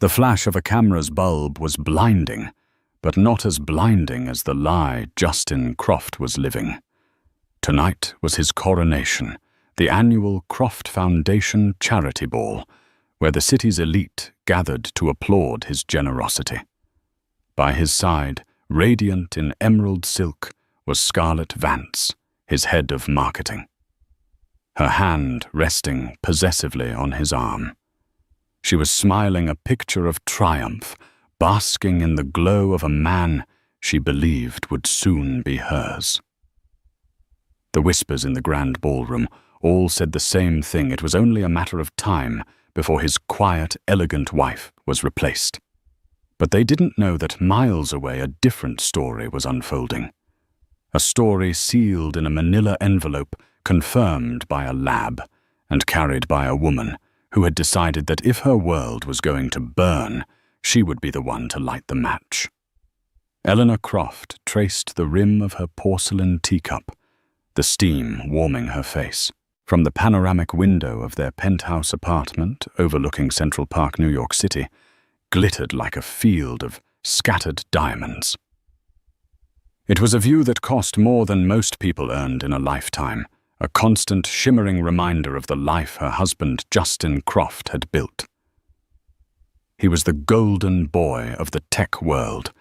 The flash of a camera's bulb was blinding, but not as blinding as the lie Justin Croft was living. Tonight was his coronation, the annual Croft Foundation charity ball, where the city's elite gathered to applaud his generosity. By his side, radiant in emerald silk, was Scarlett Vance, his head of marketing, her hand resting possessively on his arm. She was smiling a picture of triumph, basking in the glow of a man she believed would soon be hers. The whispers in the grand ballroom all said the same thing. It was only a matter of time before his quiet, elegant wife was replaced. But they didn't know that miles away a different story was unfolding. A story sealed in a manila envelope, confirmed by a lab, and carried by a woman who had decided that if her world was going to burn, she would be the one to light the match. Eleanor Croft traced the rim of her porcelain teacup, the steam warming her face. From the panoramic window of their penthouse apartment overlooking Central Park, New York City, glittered like a field of scattered diamonds. It was a view that cost more than most people earned in a lifetime, a constant shimmering reminder of the life her husband Justin Croft had built. He was the golden boy of the tech world,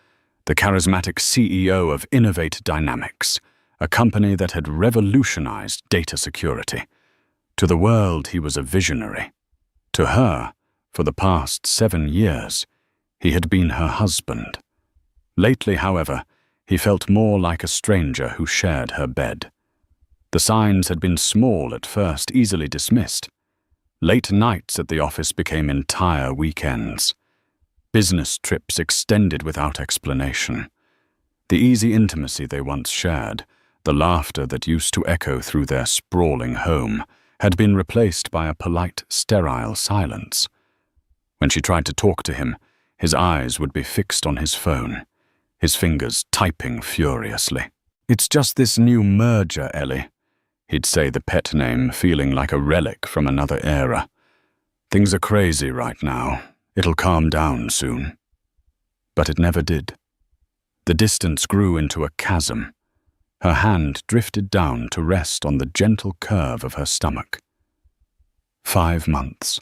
the charismatic CEO of Innovate Dynamics, a company that had revolutionized data security. To the world, he was a visionary. To her, for the past 7 years, he had been her husband. Lately, however, he felt more like a stranger who shared her bed. The signs had been small at first, easily dismissed. Late nights at the office became entire weekends. Business trips extended without explanation. The easy intimacy they once shared, the laughter that used to echo through their sprawling home, had been replaced by a polite, sterile silence. When she tried to talk to him, his eyes would be fixed on his phone, his fingers typing furiously. "It's just this new merger, Ellie," he'd say, the pet name feeling like a relic from another era. "Things are crazy right now. It'll calm down soon." But it never did. The distance grew into a chasm. Her hand drifted down to rest on the gentle curve of her stomach. 5 months.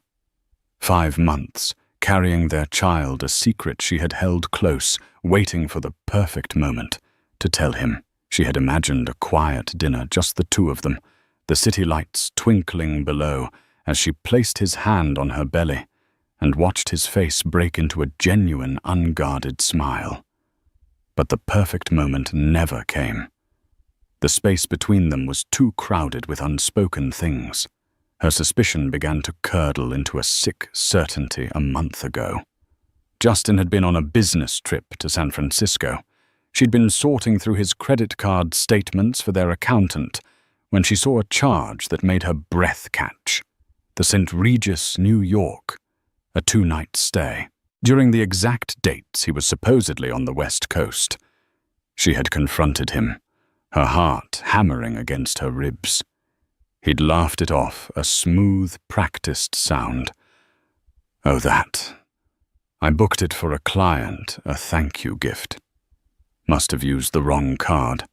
5 months, carrying their child, a secret she had held close, waiting for the perfect moment to tell him. She had imagined a quiet dinner, just the two of them, the city lights twinkling below as she placed his hand on her belly and watched his face break into a genuine, unguarded smile. But the perfect moment never came. The space between them was too crowded with unspoken things. Her suspicion began to curdle into a sick certainty a month ago. Justin had been on a business trip to San Francisco. She'd been sorting through his credit card statements for their accountant when she saw a charge that made her breath catch. The St. Regis, New York, a 2-night stay. During the exact dates he was supposedly on the West Coast. She had confronted him, her heart hammering against her ribs. He'd laughed it off, a smooth, practiced sound. "Oh, that. I booked it for a client, a thank you gift. Must have used the wrong card.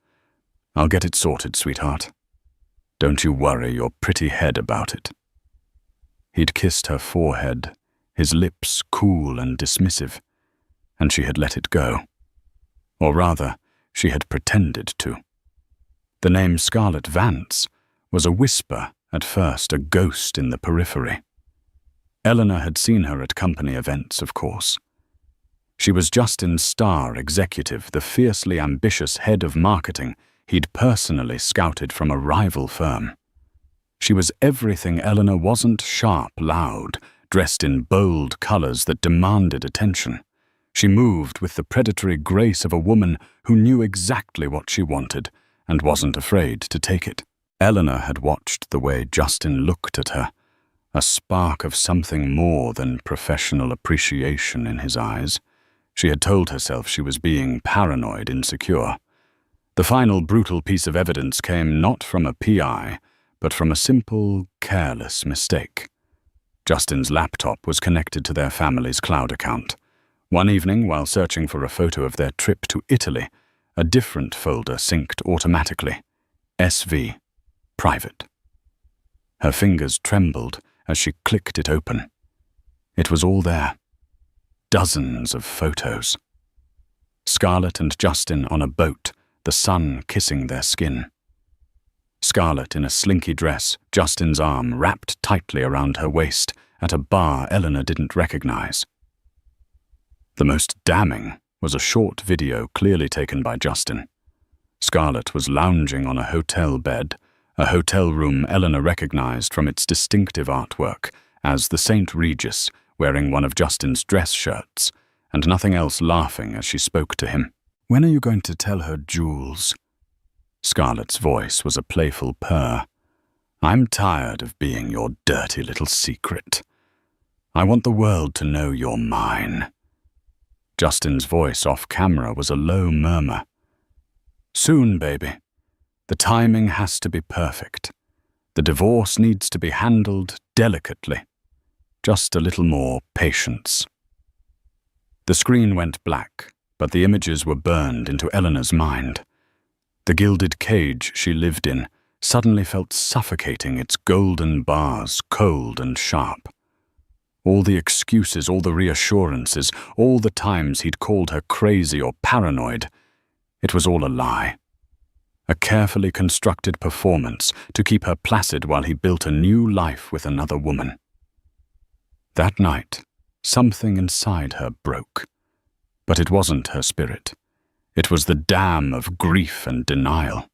I'll get it sorted, sweetheart. Don't you worry your pretty head about it." He'd kissed her forehead, his lips cool and dismissive, and she had let it go. Or rather, she had pretended to. The name Scarlett Vance was a whisper at first, a ghost in the periphery. Eleanor had seen her at company events, of course. She was Justin's star executive, the fiercely ambitious head of marketing he'd personally scouted from a rival firm. She was everything Eleanor wasn't: sharp, loud, dressed in bold colors that demanded attention. She moved with the predatory grace of a woman who knew exactly what she wanted and wasn't afraid to take it. Eleanor had watched the way Justin looked at her, a spark of something more than professional appreciation in his eyes. She had told herself she was being paranoid, insecure. The final brutal piece of evidence came not from a PI, but from a simple, careless mistake. Justin's laptop was connected to their family's cloud account. One evening, while searching for a photo of their trip to Italy, a different folder synced automatically. SV. Private. Her fingers trembled as she clicked it open. It was all there. Dozens of photos. Scarlett and Justin on a boat, the sun kissing their skin. Scarlett in a slinky dress, Justin's arm wrapped tightly around her waist at a bar Eleanor didn't recognize. The most damning was a short video clearly taken by Justin. Scarlett was lounging on a hotel bed, a hotel room Eleanor recognized from its distinctive artwork as the St. Regis, wearing one of Justin's dress shirts, and nothing else, laughing as she spoke to him. "When are you going to tell her, Jules?" Scarlett's voice was a playful purr. "I'm tired of being your dirty little secret. I want the world to know you're mine." Justin's voice off camera was a low murmur. "Soon, baby. The timing has to be perfect. The divorce needs to be handled delicately. Just a little more patience." The screen went black, but the images were burned into Eleanor's mind. The gilded cage she lived in suddenly felt suffocating, its golden bars cold and sharp. All the excuses, all the reassurances, all the times he'd called her crazy or paranoid, it was all a lie. A carefully constructed performance to keep her placid while he built a new life with another woman. That night, something inside her broke. But it wasn't her spirit. It was the dam of grief and denial.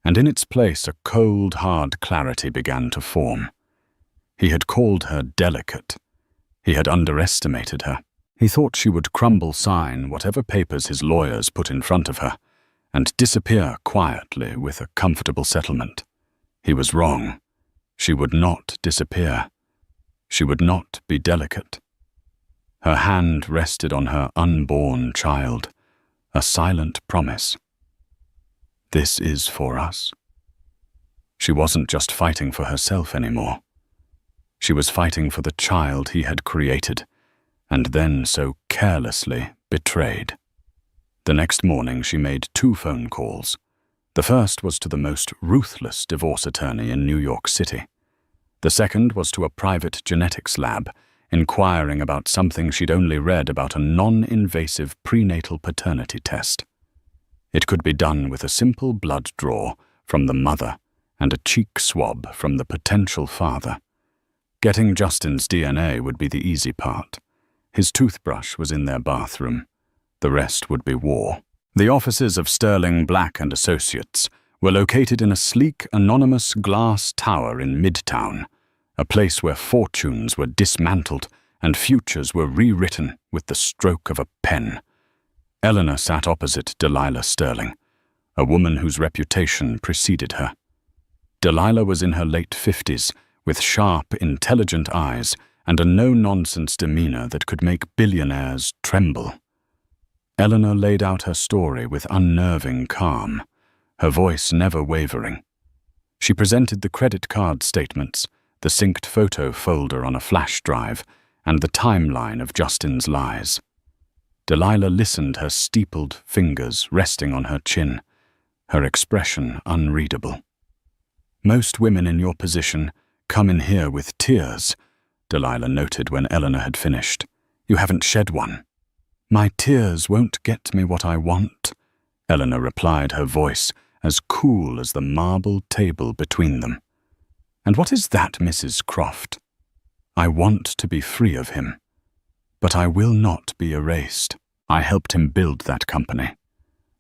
And in its place, a cold, hard clarity began to form. He had called her delicate. He had underestimated her. He thought she would crumble, sign whatever papers his lawyers put in front of her, and disappear quietly with a comfortable settlement. He was wrong. She would not disappear. She would not be delicate. Her hand rested on her unborn child, a silent promise. This is for us. She wasn't just fighting for herself anymore. She was fighting for the child he had created, and then so carelessly betrayed. The next morning she made 2 phone calls. The first was to the most ruthless divorce attorney in New York City. The second was to a private genetics lab, inquiring about something she'd only read about, a non-invasive prenatal paternity test. It could be done with a simple blood draw from the mother and a cheek swab from the potential father. Getting Justin's DNA would be the easy part. His toothbrush was in their bathroom. The rest would be war. The offices of Sterling Black & Associates were located in a sleek, anonymous glass tower in Midtown, a place where fortunes were dismantled and futures were rewritten with the stroke of a pen. Eleanor sat opposite Delilah Sterling, a woman whose reputation preceded her. Delilah was in her late 50s, with sharp, intelligent eyes and a no-nonsense demeanor that could make billionaires tremble. Eleanor laid out her story with unnerving calm, her voice never wavering. She presented the credit card statements, the synced photo folder on a flash drive, and the timeline of Justin's lies. Delilah listened, her steepled fingers resting on her chin, her expression unreadable. "Most women in your position come in here with tears," Delilah noted when Eleanor had finished. "You haven't shed one." "My tears won't get me what I want," Eleanor replied, her voice as cool as the marble table between them. "And what is that, Mrs. Croft? I want to be free of him, but I will not be erased. I helped him build that company.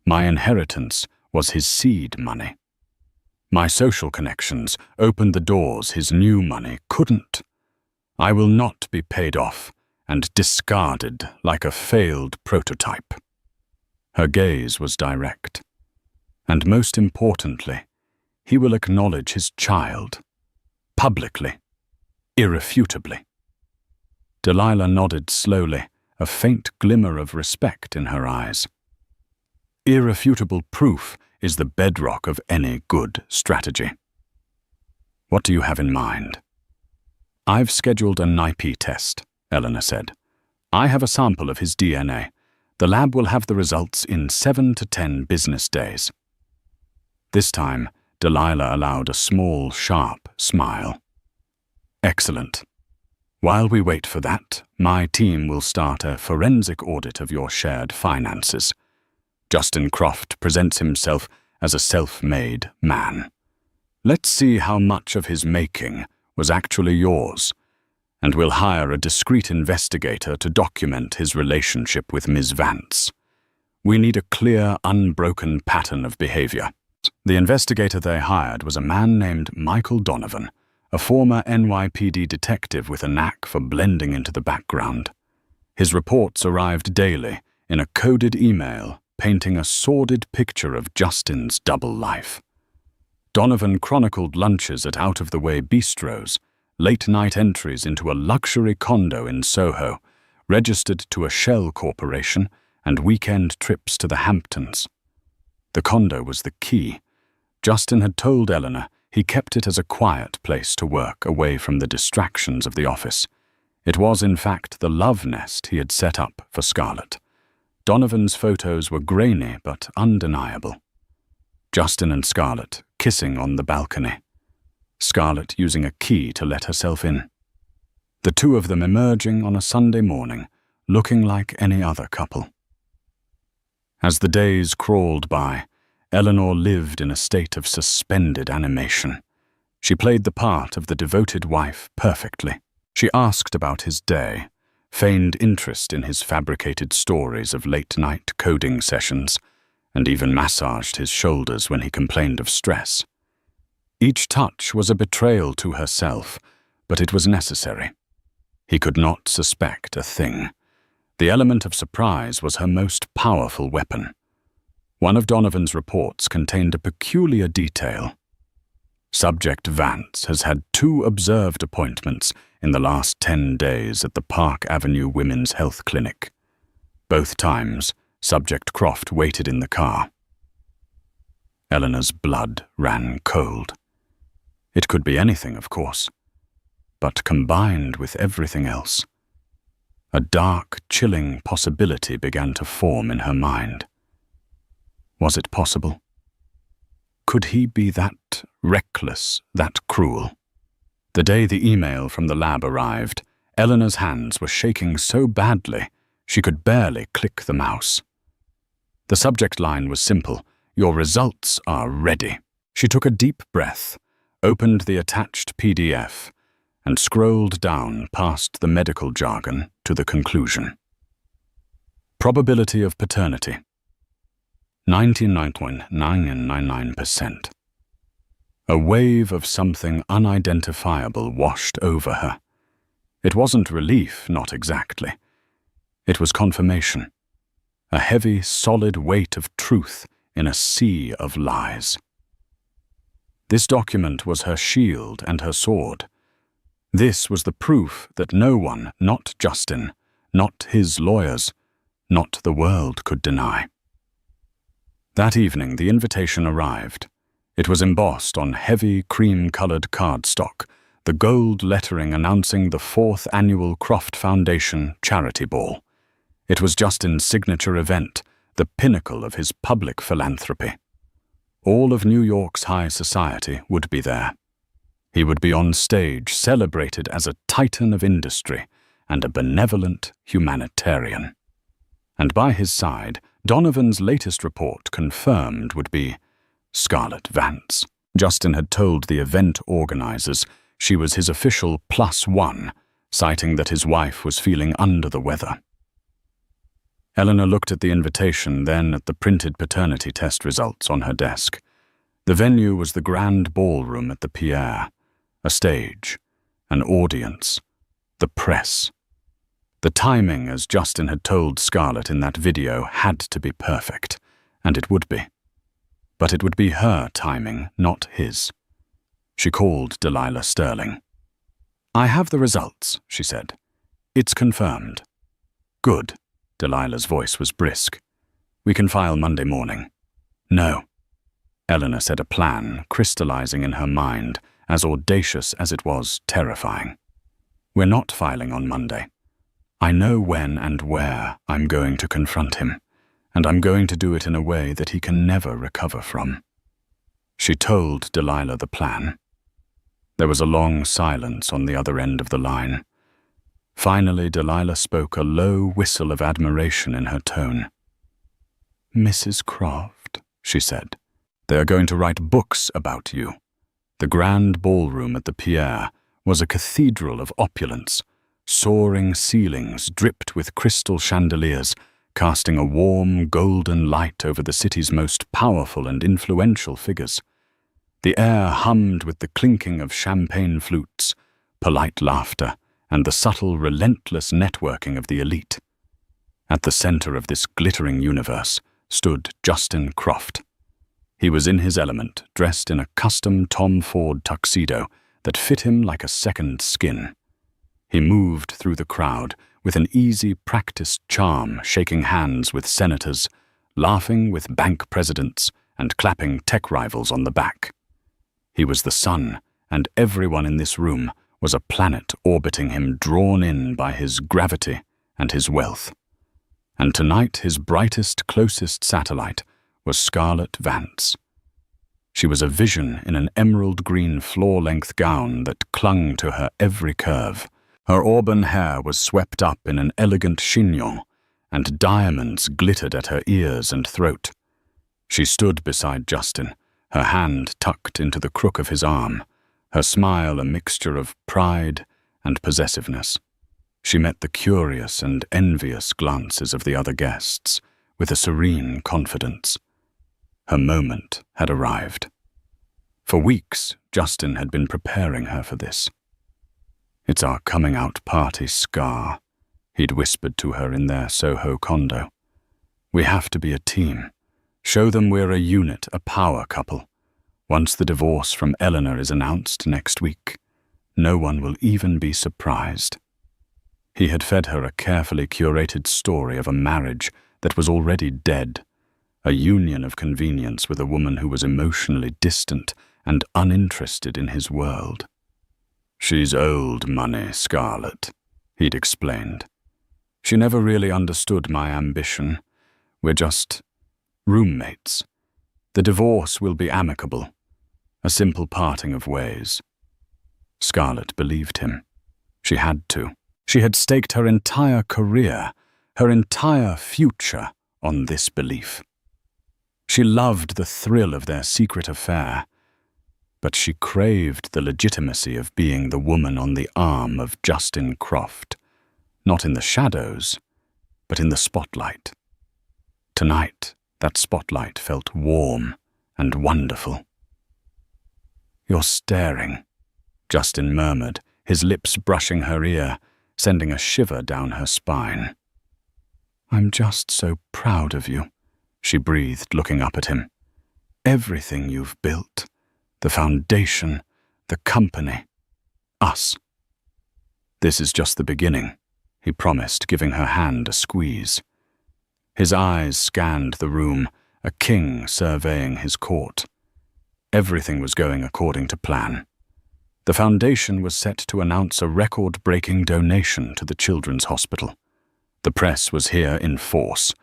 My inheritance was his seed money. My social connections opened the doors his new money couldn't. I will not be paid off and discarded like a failed prototype." Her gaze was direct. "And most importantly, he will acknowledge his child. Publicly. Irrefutably." Delilah nodded slowly, a faint glimmer of respect in her eyes. "Irrefutable proof is the bedrock of any good strategy. What do you have in mind?" "I've scheduled a NIP test," Eleanor said. "I have a sample of his DNA. The lab will have the results in 7 to 10 business days." This time, Delilah allowed a small, sharp smile. "Excellent. While we wait for that, my team will start a forensic audit of your shared finances. Justin Croft presents himself as a self-made man. Let's see how much of his making was actually yours, and we'll hire a discreet investigator to document his relationship with Ms. Vance. We need a clear, unbroken pattern of behavior." The investigator they hired was a man named Michael Donovan, a former NYPD detective with a knack for blending into the background. His reports arrived daily in a coded email painting a sordid picture of Justin's double life. Donovan chronicled lunches at out-of-the-way bistros, late-night entries into a luxury condo in Soho, registered to a shell corporation, and weekend trips to the Hamptons. The condo was the key. Justin had told Eleanor he kept it as a quiet place to work away from the distractions of the office. It was, in fact, the love nest he had set up for Scarlett. Donovan's photos were grainy but undeniable. Justin and Scarlett kissing on the balcony. Scarlett using a key to let herself in. The two of them emerging on a Sunday morning, looking like any other couple. As the days crawled by, Eleanor lived in a state of suspended animation. She played the part of the devoted wife perfectly. She asked about his day, feigned interest in his fabricated stories of late-night coding sessions, and even massaged his shoulders when he complained of stress. Each touch was a betrayal to herself, but it was necessary. He could not suspect a thing. The element of surprise was her most powerful weapon. One of Donovan's reports contained a peculiar detail. Subject Vance has had 2 observed appointments in the last 10 days at the Park Avenue Women's Health Clinic. Both times, Subject Croft waited in the car. Eleanor's blood ran cold. It could be anything, of course, but combined with everything else, a dark, chilling possibility began to form in her mind. Was it possible? Could he be that reckless, that cruel? The day the email from the lab arrived, Eleanor's hands were shaking so badly she could barely click the mouse. The subject line was simple: "Your results are ready." She took a deep breath, opened the attached PDF, and scrolled down past the medical jargon to the conclusion. Probability of paternity: 99.999%. A wave of something unidentifiable washed over her. It wasn't relief, not exactly. It was confirmation. A heavy, solid weight of truth in a sea of lies. This document was her shield and her sword. This was the proof that no one, not Justin, not his lawyers, not the world could deny. That evening, the invitation arrived. It was embossed on heavy, cream-colored cardstock, the gold lettering announcing the 4th annual Croft Foundation Charity Ball. It was Justin's signature event, the pinnacle of his public philanthropy. All of New York's high society would be there. He would be on stage, celebrated as a titan of industry and a benevolent humanitarian. And by his side, Donovan's latest report confirmed would be Scarlett Vance. Justin had told the event organizers she was his official +1, citing that his wife was feeling under the weather. Eleanor looked at the invitation, then at the printed paternity test results on her desk. The venue was the grand ballroom at the Pierre, a stage, an audience, the press. The timing, as Justin had told Scarlett in that video, had to be perfect, and it would be. But it would be her timing, not his. She called Delilah Sterling. "I have the results," she said. "It's confirmed." "Good." Delilah's voice was brisk. "We can file Monday morning." "No." Eleanor said, a plan crystallizing in her mind, as audacious as it was terrifying. We're not filing on Monday. I know when and where I'm going to confront him, and I'm going to do it in a way that he can never recover from." She told Delilah the plan. There was a long silence on the other end of the line. Finally, Delilah spoke, a low whistle of admiration in her tone. "Mrs. Croft," she said, "they are going to write books about you." The grand ballroom at the Pierre was a cathedral of opulence. Soaring ceilings dripped with crystal chandeliers, casting a warm, golden light over the city's most powerful and influential figures. The air hummed with the clinking of champagne flutes, polite laughter, and the subtle, relentless networking of the elite. At the center of this glittering universe stood Justin Croft. He was in his element, dressed in a custom Tom Ford tuxedo that fit him like a second skin. He moved through the crowd with an easy, practiced charm, shaking hands with senators, laughing with bank presidents, and clapping tech rivals on the back. He was the sun, and everyone in this room was a planet orbiting him, drawn in by his gravity and his wealth. And tonight his brightest, closest satellite was Scarlett Vance. She was a vision in an emerald green floor-length gown that clung to her every curve. Her auburn hair was swept up in an elegant chignon, and diamonds glittered at her ears and throat. She stood beside Justin, her hand tucked into the crook of his arm, her smile a mixture of pride and possessiveness. She met the curious and envious glances of the other guests with a serene confidence. Her moment had arrived. For weeks, Justin had been preparing her for this. "It's our coming-out party, Scar," he'd whispered to her in their Soho condo. "We have to be a team. Show them we're a unit, a power couple. Once the divorce from Eleanor is announced next week, no one will even be surprised." He had fed her a carefully curated story of a marriage that was already dead, a union of convenience with a woman who was emotionally distant and uninterested in his world. "She's old money, Scarlett," he'd explained. "She never really understood my ambition. We're just roommates. The divorce will be amicable, a simple parting of ways." Scarlett believed him. She had to. She had staked her entire career, her entire future on this belief. She loved the thrill of their secret affair, but she craved the legitimacy of being the woman on the arm of Justin Croft, not in the shadows, but in the spotlight. Tonight, that spotlight felt warm and wonderful. "You're staring," Justin murmured, his lips brushing her ear, sending a shiver down her spine. "I'm just so proud of you," she breathed, looking up at him. "Everything you've built, the foundation, the company, us." "This is just the beginning," he promised, giving her hand a squeeze. His eyes scanned the room, a king surveying his court. Everything was going according to plan. The foundation was set to announce a record-breaking donation to the Children's Hospital. The press was here in force.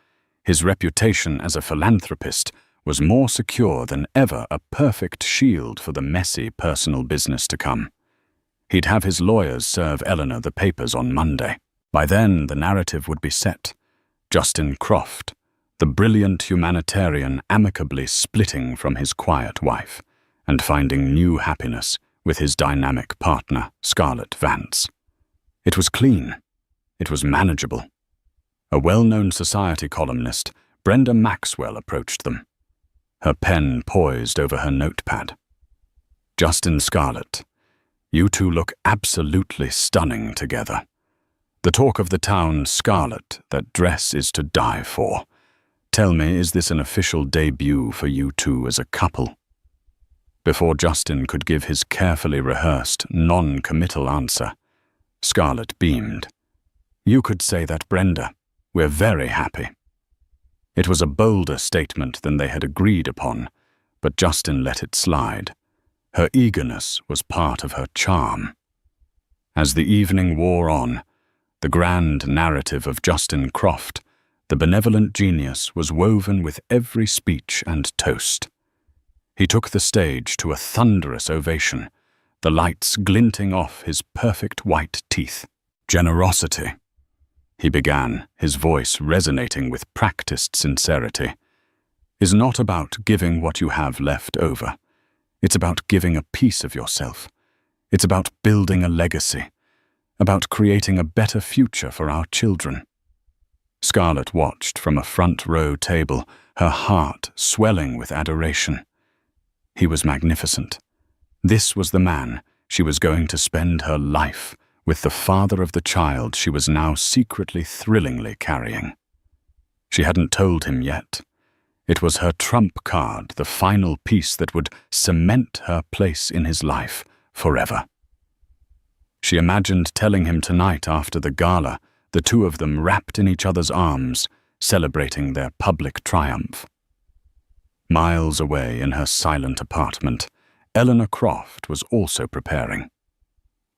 His reputation as a philanthropist was more secure than ever, a perfect shield for the messy personal business to come. He'd have his lawyers serve Eleanor the papers on Monday. By then, the narrative would be set. Justin Croft, the brilliant humanitarian, amicably splitting from his quiet wife and finding new happiness with his dynamic partner, Scarlett Vance. It was clean. It was manageable. A well-known society columnist, Brenda Maxwell, approached them, her pen poised over her notepad. "Justin, Scarlett, you two look absolutely stunning together. The talk of the town, Scarlett, that dress is to die for. Tell me, is this an official debut for you two as a couple?" Before Justin could give his carefully rehearsed, non-committal answer, Scarlett beamed. "You could say that, Brenda. We're very happy." It was a bolder statement than they had agreed upon, but Justin let it slide. Her eagerness was part of her charm. As the evening wore on, the grand narrative of Justin Croft, the benevolent genius, was woven with every speech and toast. He took the stage to a thunderous ovation, the lights glinting off his perfect white teeth. "Generosity," he began, his voice resonating with practiced sincerity, "is not about giving what you have left over. It's about giving a piece of yourself. It's about building a legacy, about creating a better future for our children." Scarlett watched from a front-row table, her heart swelling with adoration. He was magnificent. This was the man she was going to spend her life with, the father of the child she was now secretly, thrillingly carrying. She hadn't told him yet. It was her trump card, the final piece that would cement her place in his life forever. She imagined telling him tonight after the gala, the two of them wrapped in each other's arms, celebrating their public triumph. Miles away in her silent apartment, Eleanor Croft was also preparing.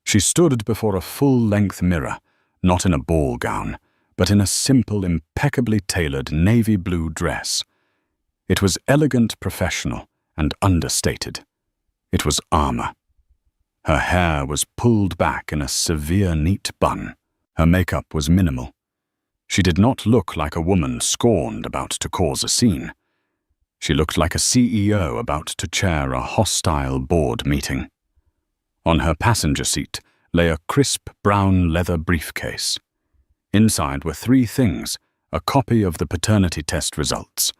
She stood before a full-length mirror, not in a ball gown, but in a simple, impeccably tailored navy blue dress. It was elegant, professional, and understated. It was armor. Her hair was pulled back in a severe, neat bun. Her makeup was minimal. She did not look like a woman scorned about to cause a scene. She looked like a CEO about to chair a hostile board meeting. On her passenger seat lay a crisp brown leather briefcase. Inside were three things: a copy of the paternity test results,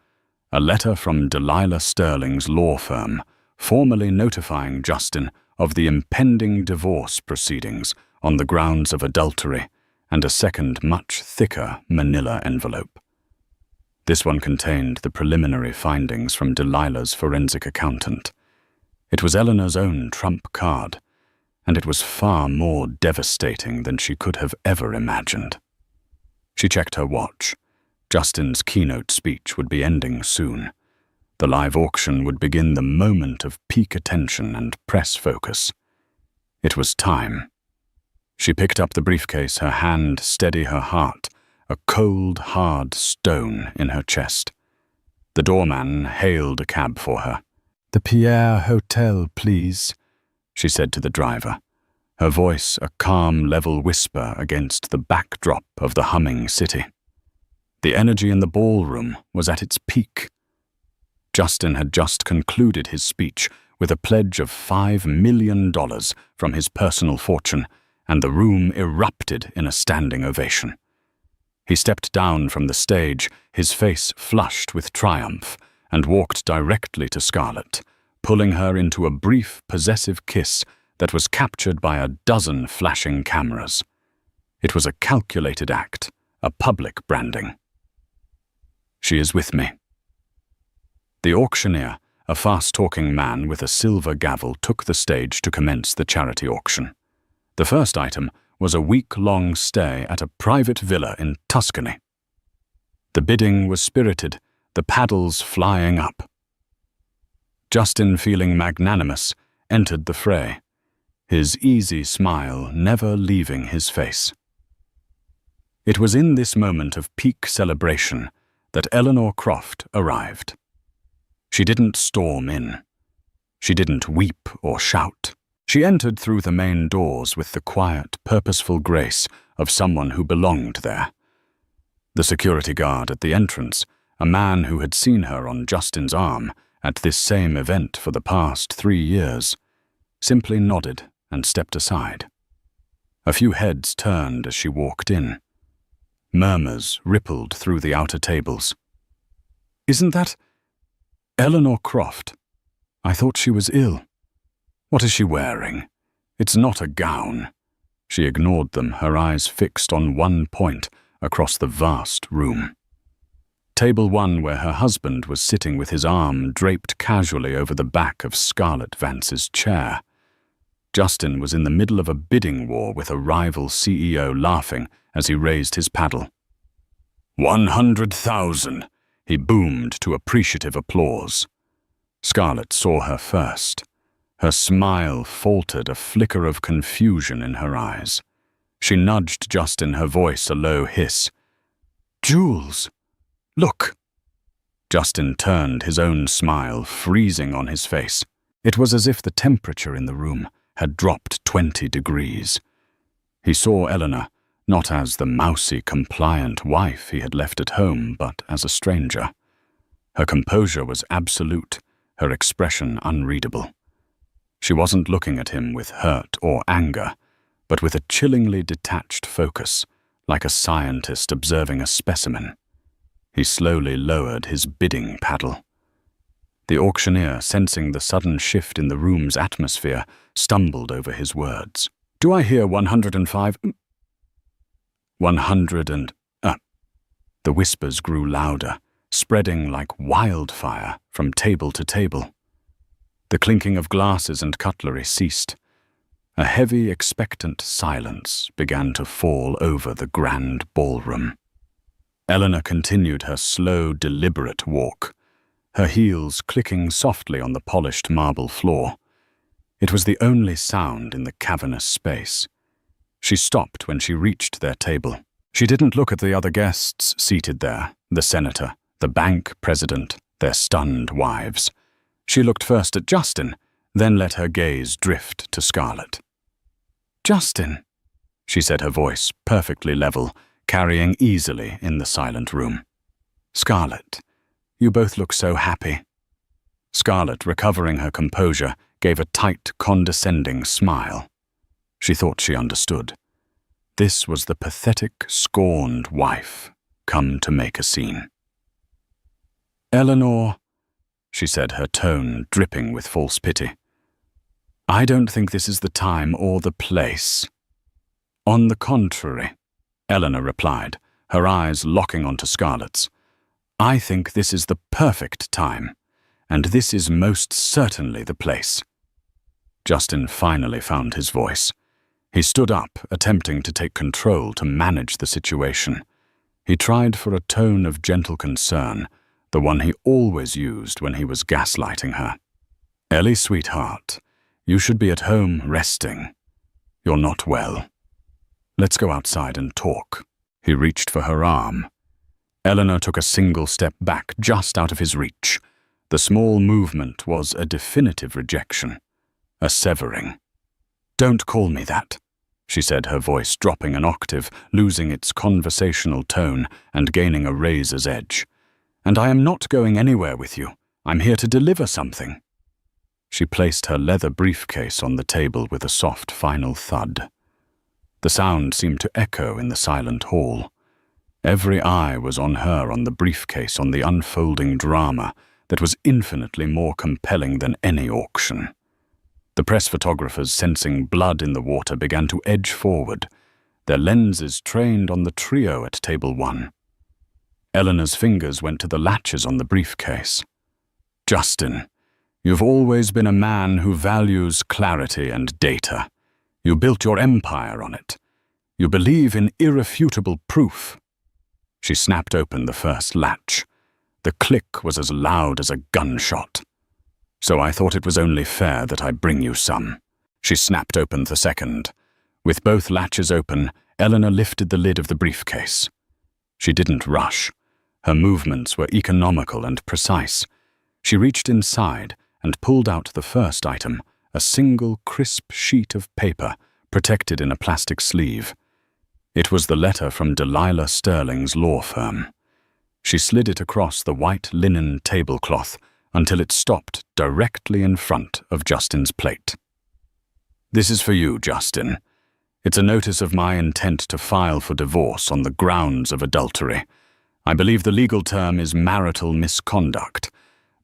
a letter from Delilah Sterling's law firm, formally notifying Justin of the impending divorce proceedings on the grounds of adultery, and a second, much thicker manila envelope. This one contained the preliminary findings from Delilah's forensic accountant. It was Eleanor's own trump card, and it was far more devastating than she could have ever imagined. She checked her watch. Justin's keynote speech would be ending soon. The live auction would begin the moment of peak attention and press focus. It was time. She picked up the briefcase, her hand steady her heart, a cold, hard stone in her chest. The doorman hailed a cab for her. "The Pierre Hotel, please," she said to the driver, her voice a calm, level whisper against the backdrop of the humming city. The energy in the ballroom was at its peak. Justin had just concluded his speech with a pledge of $5 million from his personal fortune, and the room erupted in a standing ovation. He stepped down from the stage, his face flushed with triumph, and walked directly to Scarlett, pulling her into a brief, possessive kiss that was captured by a dozen flashing cameras. It was a calculated act, a public branding. "She is with me." The auctioneer, a fast-talking man with a silver gavel, took the stage to commence the charity auction. The first item was a week-long stay at a private villa in Tuscany. The bidding was spirited, the paddles flying up. Justin, feeling magnanimous, entered the fray, his easy smile never leaving his face. It was in this moment of peak celebration that Eleanor Croft arrived. She didn't storm in. She didn't weep or shout. She entered through the main doors with the quiet, purposeful grace of someone who belonged there. The security guard at the entrance, a man who had seen her on Justin's arm at this same event for the past 3 years, simply nodded and stepped aside. A few heads turned as she walked in. Murmurs rippled through the outer tables. "Isn't that Eleanor Croft? I thought she was ill. What is she wearing? It's not a gown." She ignored them, her eyes fixed on one point across the vast room. Table 1, where her husband was sitting with his arm draped casually over the back of Scarlett Vance's chair. Justin was in the middle of a bidding war with a rival CEO, laughing as he raised his paddle. 100,000, he boomed to appreciative applause. Scarlett saw her first. Her smile faltered, a flicker of confusion in her eyes. She nudged Justin, her voice a low hiss. "Jules, look!" Justin turned, his own smile freezing on his face. It was as if the temperature in the room had dropped 20 degrees. He saw Eleanor, not as the mousy, compliant wife he had left at home, but as a stranger. Her composure was absolute, her expression unreadable. She wasn't looking at him with hurt or anger, but with a chillingly detached focus, like a scientist observing a specimen. He slowly lowered his bidding paddle. The auctioneer, sensing the sudden shift in the room's atmosphere, stumbled over his words. "Do I hear 105? 100 and... The whispers grew louder, spreading like wildfire from table to table. The clinking of glasses and cutlery ceased. A heavy, expectant silence began to fall over the grand ballroom. Eleanor continued her slow, deliberate walk, her heels clicking softly on the polished marble floor. It was the only sound in the cavernous space. She stopped when she reached their table. She didn't look at the other guests seated there, the senator, the bank president, their stunned wives. She looked first at Justin, then let her gaze drift to Scarlett. "Justin," she said, her voice perfectly level, carrying easily in the silent room. "Scarlett, you both look so happy." Scarlett, recovering her composure, gave a tight, condescending smile. She thought she understood. This was the pathetic, scorned wife come to make a scene. "Eleanor," she said, her tone dripping with false pity, "I don't think this is the time or the place." "On the contrary," Eleanor replied, her eyes locking onto Scarlett's, "I think this is the perfect time, and this is most certainly the place." Justin finally found his voice. He stood up, attempting to take control, to manage the situation. He tried for a tone of gentle concern, the one he always used when he was gaslighting her. "Ellie, sweetheart, you should be at home resting. You're not well. Let's go outside and talk." He reached for her arm. Eleanor took a single step back, just out of his reach. The small movement was a definitive rejection, a severing. "Don't call me that," she said, her voice dropping an octave, losing its conversational tone and gaining a razor's edge. "And I am not going anywhere with you. I'm here to deliver something." She placed her leather briefcase on the table with a soft final thud. The sound seemed to echo in the silent hall. Every eye was on her, on the briefcase, on the unfolding drama that was infinitely more compelling than any auction. The press photographers, sensing blood in the water, began to edge forward, their lenses trained on the trio at table 1. Eleanor's fingers went to the latches on the briefcase. "Justin, you've always been a man who values clarity and data. You built your empire on it. You believe in irrefutable proof." She snapped open the first latch. The click was as loud as a gunshot. "So I thought it was only fair that I bring you some." She snapped open the second. With both latches open, Eleanor lifted the lid of the briefcase. She didn't rush. Her movements were economical and precise. She reached inside and pulled out the first item, a single crisp sheet of paper protected in a plastic sleeve. It was the letter from Delilah Sterling's law firm. She slid it across the white linen tablecloth until it stopped directly in front of Justin's plate. "This is for you, Justin. It's a notice of my intent to file for divorce on the grounds of adultery. I believe the legal term is marital misconduct.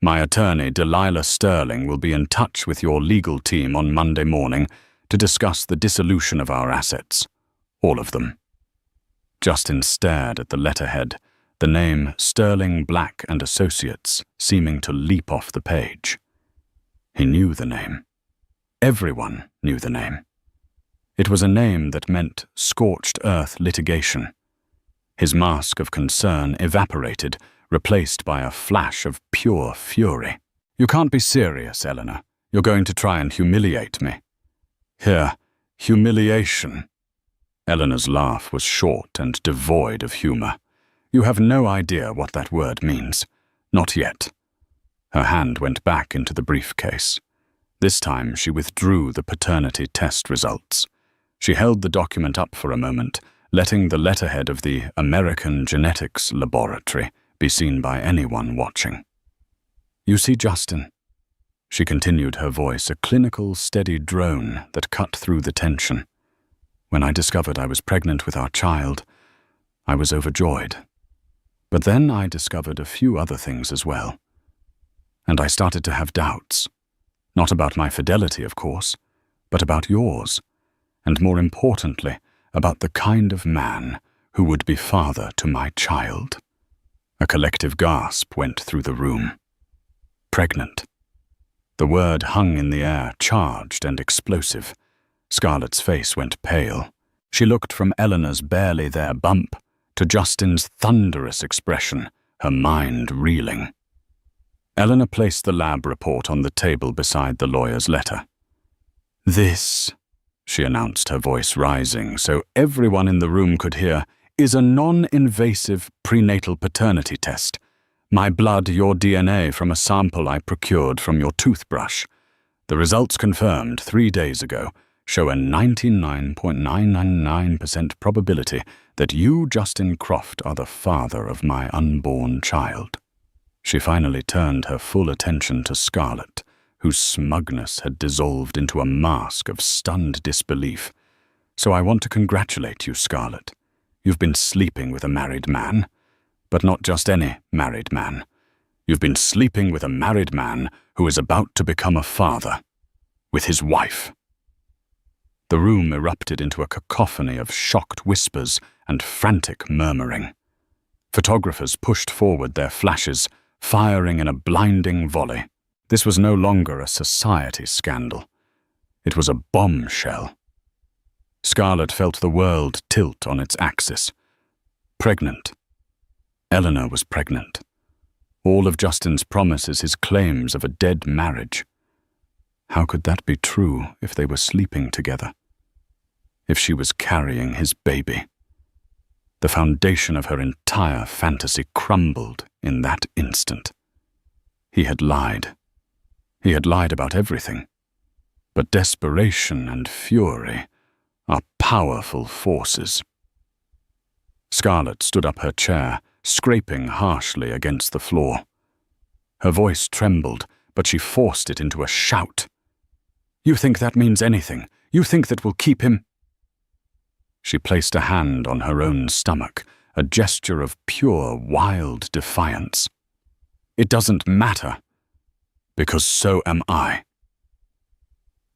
My attorney, Delilah Sterling, will be in touch with your legal team on Monday morning to discuss the dissolution of our assets. All of them." Justin stared at the letterhead, the name Sterling Black and Associates seeming to leap off the page. He knew the name. Everyone knew the name. It was a name that meant scorched earth litigation. His mask of concern evaporated, replaced by a flash of pure fury. "You can't be serious, Eleanor. You're going to try and humiliate me. Here, humiliation. Eleanor's laugh was short and devoid of humor. You have no idea what that word means. Not yet. Her hand went back into the briefcase. This time she withdrew the paternity test results. She held the document up for a moment, letting the letterhead of the American Genetics Laboratory be seen by anyone watching. You see, Justin, she continued, her voice a clinical, steady drone that cut through the tension. When I discovered I was pregnant with our child, I was overjoyed. But then I discovered a few other things as well. And I started to have doubts. Not about my fidelity, of course, but about yours. And more importantly, about the kind of man who would be father to my child. A collective gasp went through the room. Pregnant. The word hung in the air, charged and explosive. Scarlett's face went pale. She looked from Eleanor's barely there bump to Justin's thunderous expression, her mind reeling. Eleanor placed the lab report on the table beside the lawyer's letter. This, she announced, her voice rising so everyone in the room could hear, is a non-invasive prenatal paternity test. My blood, your DNA from a sample I procured from your toothbrush. The results confirmed 3 days ago show a 99.999% probability that you, Justin Croft, are the father of my unborn child. She finally turned her full attention to Scarlett, whose smugness had dissolved into a mask of stunned disbelief. So I want to congratulate you, Scarlett. You've been sleeping with a married man, but not just any married man. You've been sleeping with a married man who is about to become a father, with his wife. The room erupted into a cacophony of shocked whispers and frantic murmuring. Photographers pushed forward their flashes, firing in a blinding volley. This was no longer a society scandal. It was a bombshell. Scarlett felt the world tilt on its axis. Pregnant. Eleanor was pregnant. All of Justin's promises, his claims of a dead marriage. How could that be true if they were sleeping together? If she was carrying his baby? The foundation of her entire fantasy crumbled in that instant. He had lied. He had lied about everything. But desperation and fury are powerful forces. Scarlett stood up her chair, scraping harshly against the floor. Her voice trembled, but she forced it into a shout. You think that means anything? You think that will keep him? She placed a hand on her own stomach, a gesture of pure, wild defiance. It doesn't matter, because so am I.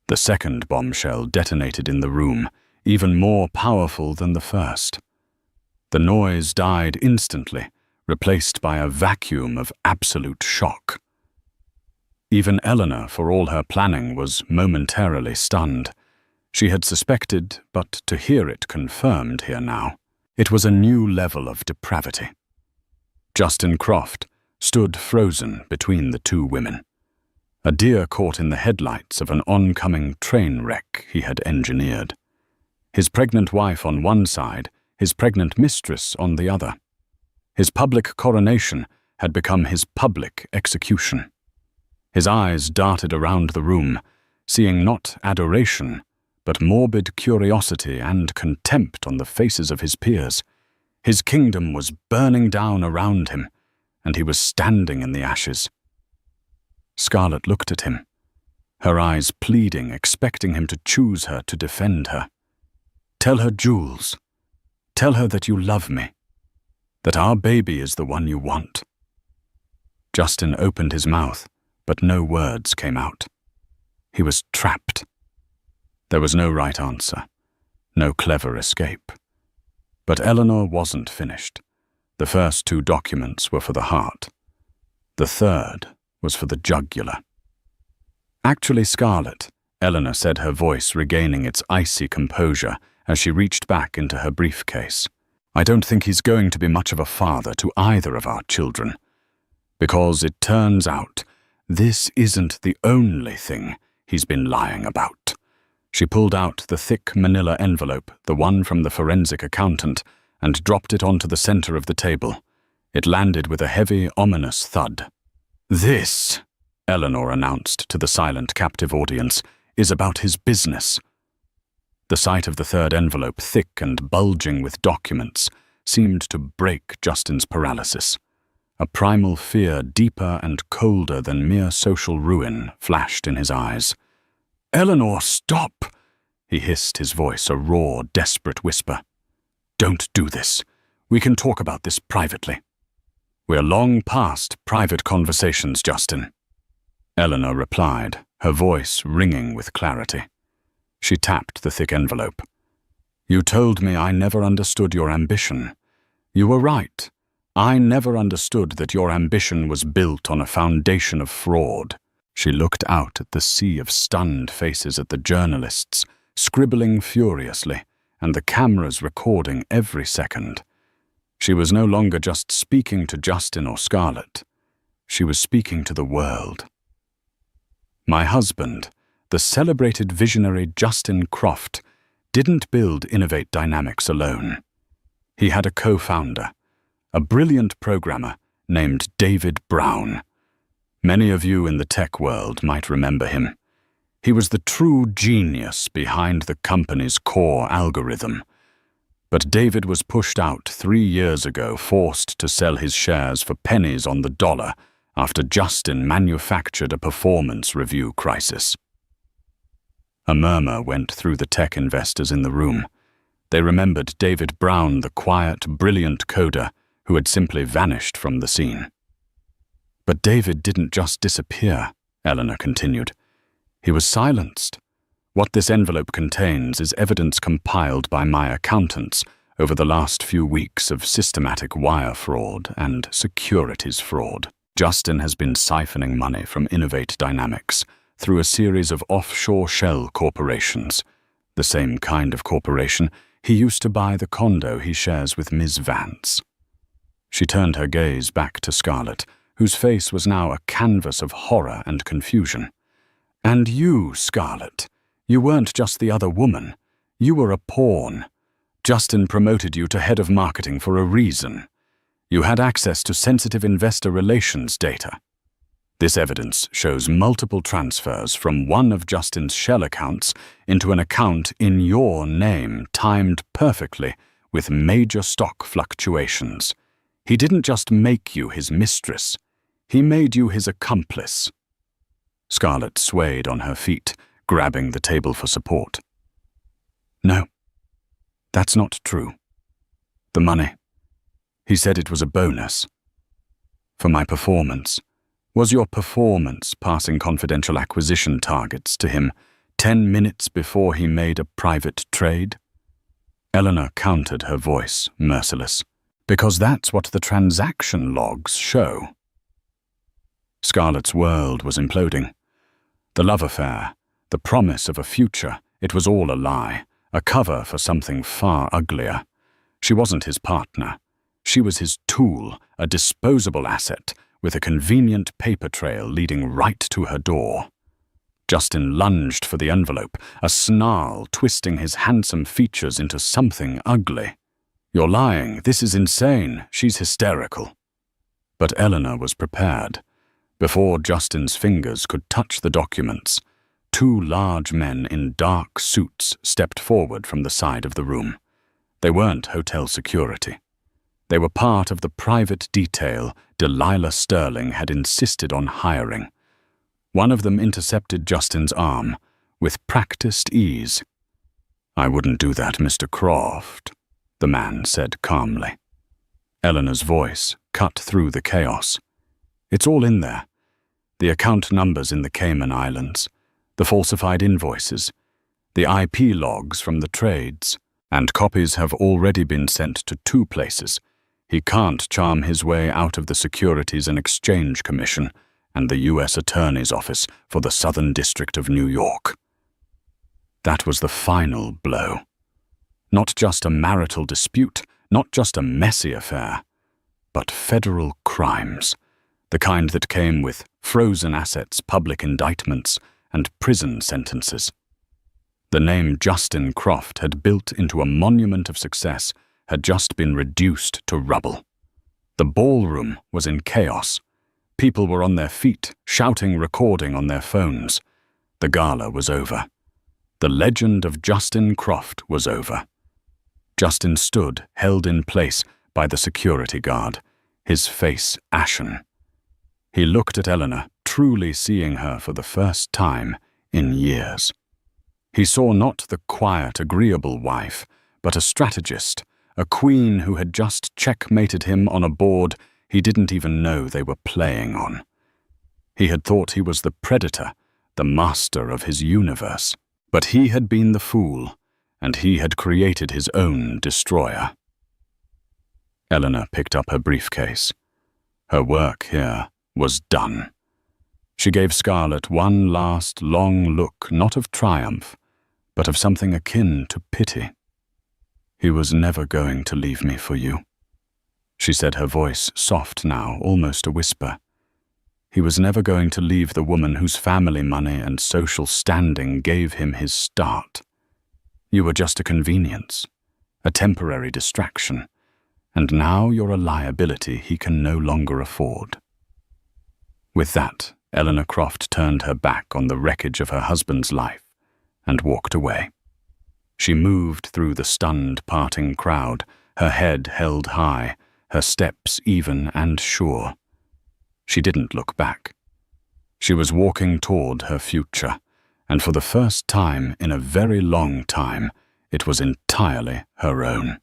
The second bombshell detonated in the room, even more powerful than the first. The noise died instantly, replaced by a vacuum of absolute shock. Even Eleanor, for all her planning, was momentarily stunned. She had suspected, but to hear it confirmed here now, it was a new level of depravity. Justin Croft stood frozen between the two women, a deer caught in the headlights of an oncoming train wreck he had engineered. His pregnant wife on one side, his pregnant mistress on the other. His public coronation had become his public execution. His eyes darted around the room, seeing not adoration, but morbid curiosity and contempt on the faces of his peers. His kingdom was burning down around him, and he was standing in the ashes. Scarlett looked at him, her eyes pleading, expecting him to choose her to defend her. Tell her, Jules. Tell her that you love me, that our baby is the one you want. Justin opened his mouth, but no words came out. He was trapped. There was no right answer, no clever escape. But Eleanor wasn't finished. The first two documents were for the heart. The third was for the jugular. Actually, Scarlett, Eleanor said, her voice regaining its icy composure as she reached back into her briefcase. I don't think he's going to be much of a father to either of our children, because it turns out this isn't the only thing he's been lying about. She pulled out the thick manila envelope, the one from the forensic accountant, and dropped it onto the center of the table. It landed with a heavy, ominous thud. "This," Eleanor announced to the silent, captive audience, "is about his business." The sight of the third envelope, thick and bulging with documents, seemed to break Justin's paralysis. A primal fear deeper and colder than mere social ruin flashed in his eyes. "Eleanor, stop!" he hissed, his voice a raw, desperate whisper. "Don't do this. We can talk about this privately." "We're long past private conversations, Justin," Eleanor replied, her voice ringing with clarity. She tapped the thick envelope. "You told me I never understood your ambition. You were right. I never understood that your ambition was built on a foundation of fraud." She looked out at the sea of stunned faces at the journalists, scribbling furiously, and the cameras recording every second. She was no longer just speaking to Justin or Scarlett. She was speaking to the world. "My husband, the celebrated visionary Justin Croft, didn't build Innovate Dynamics alone. He had a co-founder, a brilliant programmer named David Brown. Many of you in the tech world might remember him. He was the true genius behind the company's core algorithm. But David was pushed out 3 years ago, forced to sell his shares for pennies on the dollar after Justin manufactured a performance review crisis." A murmur went through the tech investors in the room. They remembered David Brown, the quiet, brilliant coder who had simply vanished from the scene. "But David didn't just disappear," Eleanor continued. "He was silenced. What this envelope contains is evidence compiled by my accountants over the last few weeks of systematic wire fraud and securities fraud. Justin has been siphoning money from Innovate Dynamics through a series of offshore shell corporations, the same kind of corporation he used to buy the condo he shares with Ms. Vance." She turned her gaze back to Scarlett, whose face was now a canvas of horror and confusion. "And you, Scarlett, you weren't just the other woman. You were a pawn. Justin promoted you to head of marketing for a reason. You had access to sensitive investor relations data. This evidence shows multiple transfers from one of Justin's shell accounts into an account in your name, timed perfectly with major stock fluctuations. He didn't just make you his mistress. He made you his accomplice." Scarlett swayed on her feet, grabbing the table for support. "No, that's not true. The money. He said it was a bonus. For my performance. Was your performance passing confidential acquisition targets to him 10 minutes before he made a private trade?" Eleanor countered, her voice merciless. "Because that's what the transaction logs show." Scarlett's world was imploding. The love affair, the promise of a future, it was all a lie, a cover for something far uglier. She wasn't his partner. She was his tool, a disposable asset, with a convenient paper trail leading right to her door. Justin lunged for the envelope, a snarl twisting his handsome features into something ugly. "You're lying. This is insane. She's hysterical." But Eleanor was prepared. Before Justin's fingers could touch the documents, 2 large men in dark suits stepped forward from the side of the room. They weren't hotel security. They were part of the private detail Delilah Sterling had insisted on hiring. One of them intercepted Justin's arm with practiced ease. "I wouldn't do that, Mr. Croft," the man said calmly. Eleanor's voice cut through the chaos. "It's all in there. The account numbers in the Cayman Islands, the falsified invoices, the IP logs from the trades, and copies have already been sent to 2 places. He can't charm his way out of the Securities and Exchange Commission and the U.S. Attorney's Office for the Southern District of New York." That was the final blow. Not just a marital dispute, not just a messy affair, but federal crimes, the kind that came with frozen assets, public indictments, and prison sentences. The name Justin Croft had built into a monument of success had just been reduced to rubble. The ballroom was in chaos. People were on their feet, shouting, recording on their phones. The gala was over. The legend of Justin Croft was over. Justin stood, held in place by the security guard, his face ashen. He looked at Eleanor, truly seeing her for the first time in years. He saw not the quiet, agreeable wife, but a strategist, a queen who had just checkmated him on a board he didn't even know they were playing on. He had thought he was the predator, the master of his universe. But he had been the fool, and he had created his own destroyer. Eleanor picked up her briefcase. Her work here was done. She gave Scarlett one last long look, not of triumph, but of something akin to pity. "He was never going to leave me for you," she said, her voice soft now, almost a whisper. "He was never going to leave the woman whose family money and social standing gave him his start. You were just a convenience, a temporary distraction, and now you're a liability he can no longer afford." With that, Eleanor Croft turned her back on the wreckage of her husband's life and walked away. She moved through the stunned, parting crowd, her head held high, her steps even and sure. She didn't look back. She was walking toward her future, and for the first time in a very long time, it was entirely her own.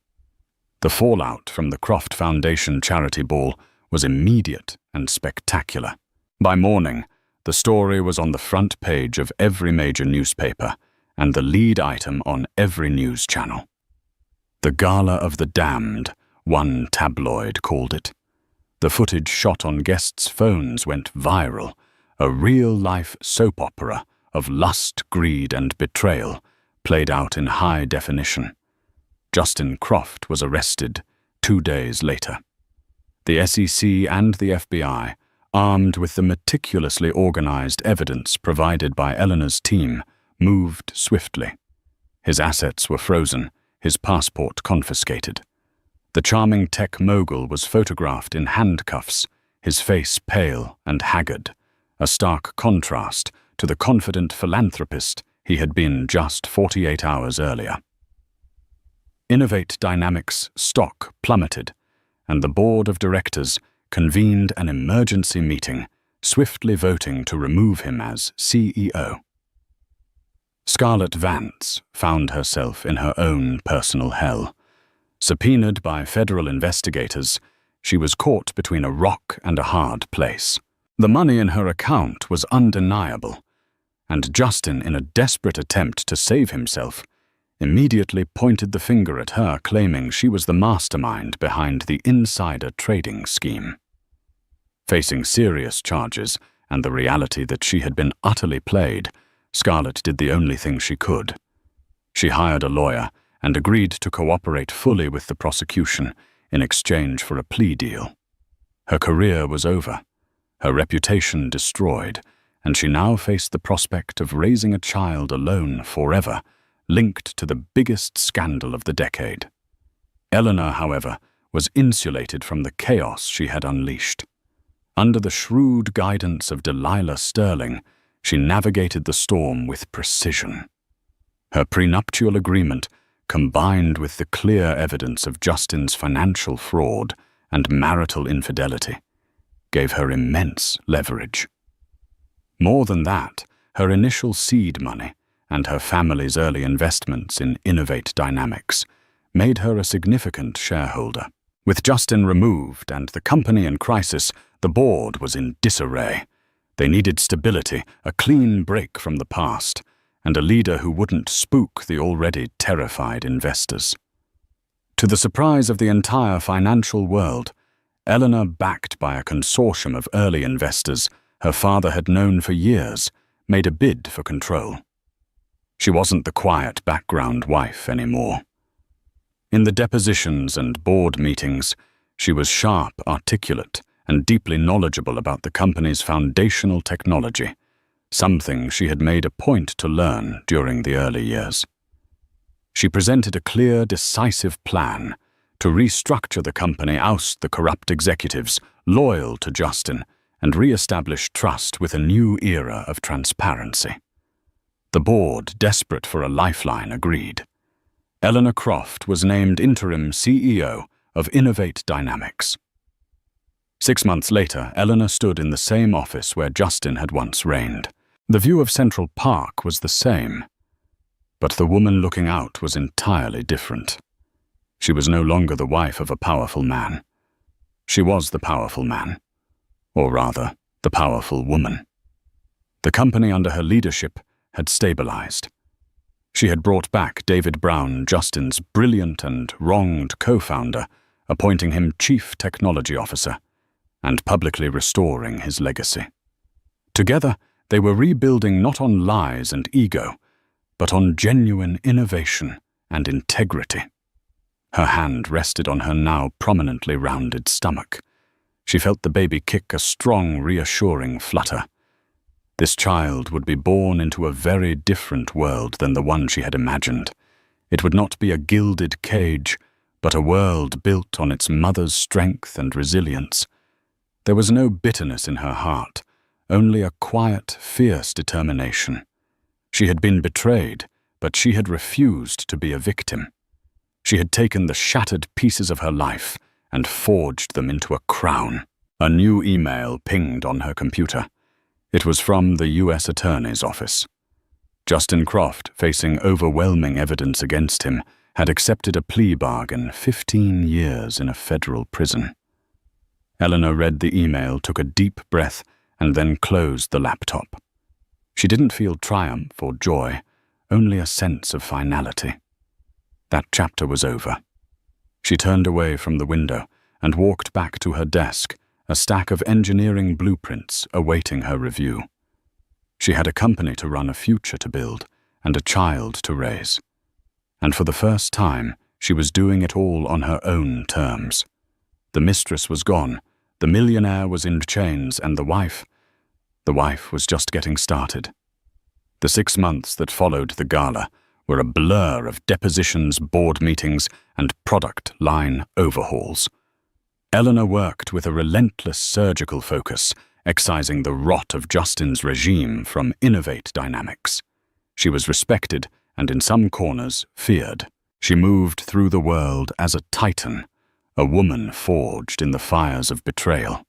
The fallout from the Croft Foundation charity ball was immediate and spectacular. By morning, the story was on the front page of every major newspaper and the lead item on every news channel. The Gala of the Damned, one tabloid called it. The footage shot on guests' phones went viral, a real-life soap opera of lust, greed, and betrayal played out in high definition. Justin Croft was arrested 2 days later. The SEC and the FBI, armed with the meticulously organized evidence provided by Eleanor's team, moved swiftly. His assets were frozen, his passport confiscated. The charming tech mogul was photographed in handcuffs, his face pale and haggard, a stark contrast to the confident philanthropist he had been just 48 hours earlier. Innovate Dynamics' stock plummeted, and the board of directors convened an emergency meeting, swiftly voting to remove him as CEO. Scarlett Vance found herself in her own personal hell. Subpoenaed by federal investigators, she was caught between a rock and a hard place. The money in her account was undeniable, and Justin, in a desperate attempt to save himself, immediately pointed the finger at her, claiming she was the mastermind behind the insider trading scheme. Facing serious charges and the reality that she had been utterly played, Scarlett did the only thing she could. She hired a lawyer and agreed to cooperate fully with the prosecution in exchange for a plea deal. Her career was over, her reputation destroyed, and she now faced the prospect of raising a child alone forever, linked to the biggest scandal of the decade. Eleanor, however, was insulated from the chaos she had unleashed. Under the shrewd guidance of Delilah Sterling, she navigated the storm with precision. Her prenuptial agreement, combined with the clear evidence of Justin's financial fraud and marital infidelity, gave her immense leverage. More than that, her initial seed money and her family's early investments in Innovate Dynamics made her a significant shareholder. With Justin removed and the company in crisis, the board was in disarray. They needed stability, a clean break from the past, and a leader who wouldn't spook the already terrified investors. To the surprise of the entire financial world, Eleanor, backed by a consortium of early investors her father had known for years, made a bid for control. She wasn't the quiet background wife anymore. In the depositions and board meetings, she was sharp, articulate, and deeply knowledgeable about the company's foundational technology, something she had made a point to learn during the early years. She presented a clear, decisive plan to restructure the company, oust the corrupt executives loyal to Justin, and re-establish trust with a new era of transparency. The board, desperate for a lifeline, agreed. Eleanor Croft was named interim CEO of Innovate Dynamics. 6 months later, Eleanor stood in the same office where Justin had once reigned. The view of Central Park was the same, but the woman looking out was entirely different. She was no longer the wife of a powerful man. She was the powerful man, or rather, the powerful woman. The company under her leadership had stabilized. She had brought back David Brown, Justin's brilliant and wronged co-founder, appointing him Chief Technology Officer, and publicly restoring his legacy. Together, they were rebuilding not on lies and ego, but on genuine innovation and integrity. Her hand rested on her now prominently rounded stomach. She felt the baby kick a strong, reassuring flutter. This child would be born into a very different world than the one she had imagined. It would not be a gilded cage, but a world built on its mother's strength and resilience. There was no bitterness in her heart, only a quiet, fierce determination. She had been betrayed, but she had refused to be a victim. She had taken the shattered pieces of her life and forged them into a crown. A new email pinged on her computer. It was from the U.S. Attorney's Office. Justin Croft, facing overwhelming evidence against him, had accepted a plea bargain, 15 years in a federal prison. Eleanor read the email, took a deep breath, and then closed the laptop. She didn't feel triumph or joy, only a sense of finality. That chapter was over. She turned away from the window and walked back to her desk, a stack of engineering blueprints awaiting her review. She had a company to run, a future to build, and a child to raise. And for the first time, she was doing it all on her own terms. The mistress was gone, the millionaire was in chains, and the wife was just getting started. The 6 months that followed the gala were a blur of depositions, board meetings, and product line overhauls. Eleanor worked with a relentless surgical focus, excising the rot of Justin's regime from Innovate Dynamics. She was respected and in some corners feared. She moved through the world as a titan, a woman forged in the fires of betrayal.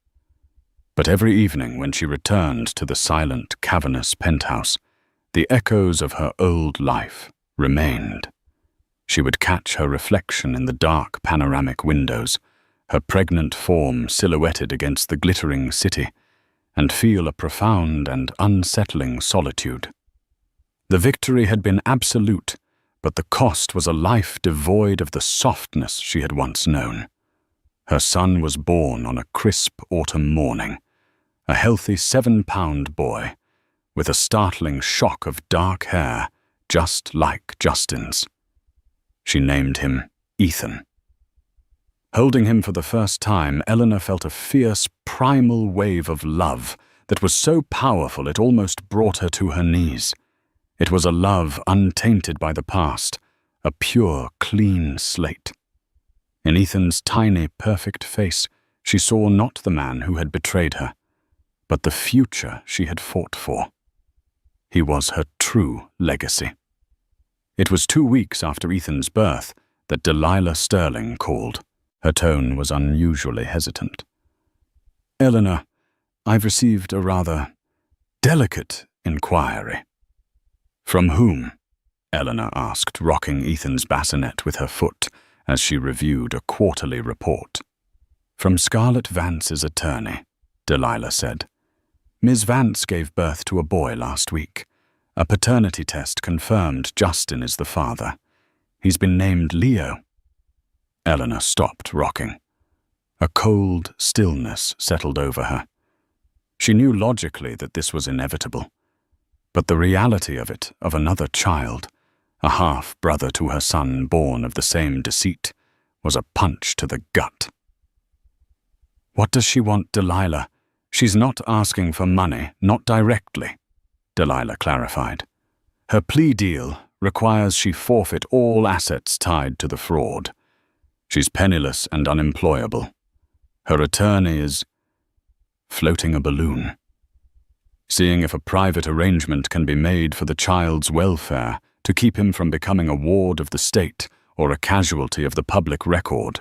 But every evening when she returned to the silent, cavernous penthouse, the echoes of her old life remained. She would catch her reflection in the dark panoramic windows, her pregnant form silhouetted against the glittering city, and feel a profound and unsettling solitude. The victory had been absolute, but the cost was a life devoid of the softness she had once known. Her son was born on a crisp autumn morning, a healthy 7-pound boy, with a startling shock of dark hair, just like Justin's. She named him Ethan. Holding him for the first time, Eleanor felt a fierce, primal wave of love that was so powerful it almost brought her to her knees. It was a love untainted by the past, a pure, clean slate. In Ethan's tiny, perfect face, she saw not the man who had betrayed her, but the future she had fought for. He was her true legacy. It was 2 weeks after Ethan's birth that Delilah Sterling called. Her tone was unusually hesitant. "Eleanor, I've received a rather delicate inquiry." "From whom?" Eleanor asked, rocking Ethan's bassinet with her foot as she reviewed a quarterly report. "From Scarlett Vance's attorney," Delilah said. "Ms. Vance gave birth to a boy last week. A paternity test confirmed Justin is the father. He's been named Leo." Eleanor stopped rocking. A cold stillness settled over her. She knew logically that this was inevitable, but the reality of it, of another child, a half-brother to her son born of the same deceit, was a punch to the gut. "What does she want, Delilah? She's not asking for money, not directly." Delilah clarified. Her plea deal requires she forfeit all assets tied to the fraud. She's penniless and unemployable. Her attorney is floating a balloon, seeing if a private arrangement can be made for the child's welfare to keep him from becoming a ward of the state or a casualty of the public record.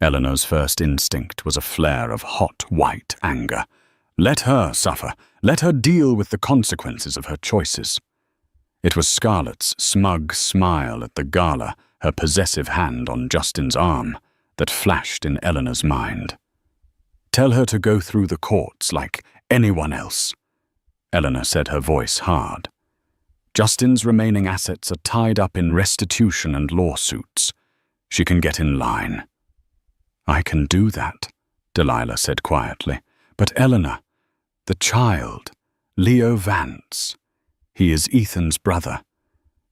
Eleanor's first instinct was a flare of hot, white anger. Let her suffer. Let her deal with the consequences of her choices. It was Scarlett's smug smile at the gala, her possessive hand on Justin's arm, that flashed in Eleanor's mind. Tell her to go through the courts like anyone else. Eleanor said, her voice hard. Justin's remaining assets are tied up in restitution and lawsuits. She can get in line. I can do that, Delilah said quietly. But Eleanor, the child, Leo Vance, he is Ethan's brother.